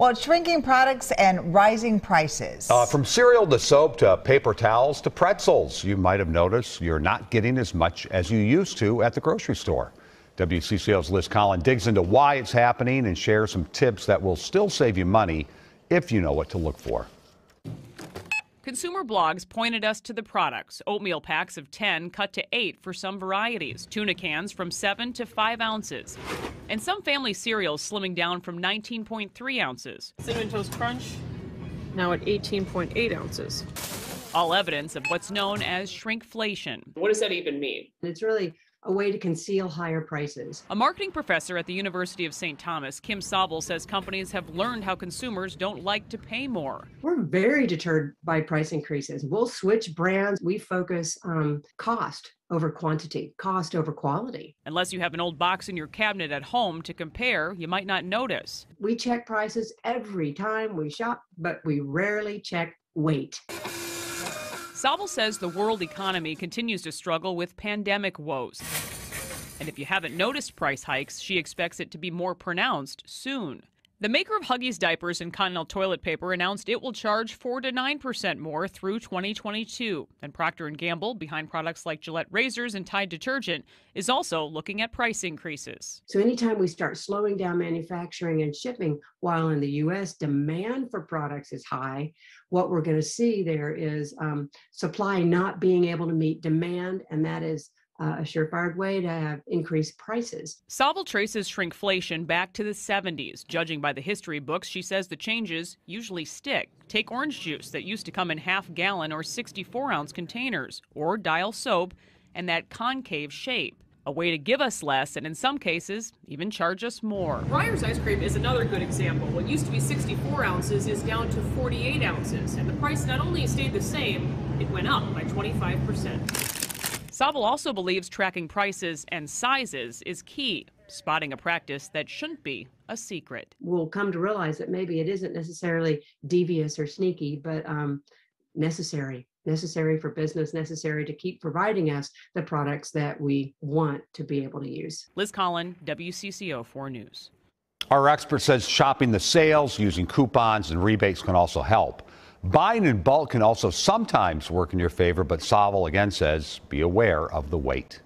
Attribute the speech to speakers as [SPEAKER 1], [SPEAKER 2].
[SPEAKER 1] Well, it's shrinking products and rising prices.
[SPEAKER 2] From cereal to soap to paper towels to pretzels, you might have noticed you're not getting as much as you used to at the grocery store. WCCO's Liz Collin digs into why it's happening and shares some tips that will still save you money if you know what to look for.
[SPEAKER 3] Consumer blogs pointed us to the products. Oatmeal packs of 10 cut to 8 for some varieties. Tuna cans from 7 to 5 ounces. And some family cereals slimming down from 19.3 ounces.
[SPEAKER 4] Cinnamon Toast Crunch, now at 18.8 ounces.
[SPEAKER 3] All evidence of what's known as shrinkflation.
[SPEAKER 4] What does that even mean?
[SPEAKER 5] It's really a way to conceal higher prices.
[SPEAKER 3] A marketing professor at the University of St. Thomas, Kim Sobel, says companies have learned how consumers don't like to pay more.
[SPEAKER 5] We're very deterred by price increases. We'll switch brands. We focus on cost over quantity, cost over quality.
[SPEAKER 3] Unless you have an old box in your cabinet at home to compare, you might not notice.
[SPEAKER 5] We check prices every time we shop, but we rarely check weight.
[SPEAKER 3] Sobel says the world economy continues to struggle with pandemic woes. And if you haven't noticed price hikes, she expects it to be more pronounced soon. The maker of Huggies diapers and Continental toilet paper announced it will charge 4 to 9% more through 2022. And Procter & Gamble, behind products like Gillette razors and Tide detergent, is also looking at price increases.
[SPEAKER 5] So anytime we start slowing down manufacturing and shipping, while in the U.S. demand for products is high, what we're going to see there is supply not being able to meet demand, and that is a surefire way to have increased prices.
[SPEAKER 3] Sobel traces shrinkflation back to the 70s. Judging by the history books, she says the changes usually stick. Take orange juice that used to come in half-gallon or 64-ounce containers, or Dial soap and that concave shape. A way to give us less and in some cases even charge us more.
[SPEAKER 4] Breyers ice cream is another good example. What used to be 64 ounces is down to 48 ounces. And the price not only stayed the same, it went up by 25%.
[SPEAKER 3] Sobel also believes tracking prices and sizes is key, spotting a practice that shouldn't be a secret.
[SPEAKER 5] We'll come to realize that maybe it isn't necessarily devious or sneaky, but necessary for business, necessary to keep providing us the products that we want to be able to use.
[SPEAKER 3] Liz Collin, WCCO 4 News.
[SPEAKER 2] Our expert says shopping the sales, using coupons and rebates can also help. Buying in bulk can also sometimes work in your favor, but Sobel again says be aware of the weight.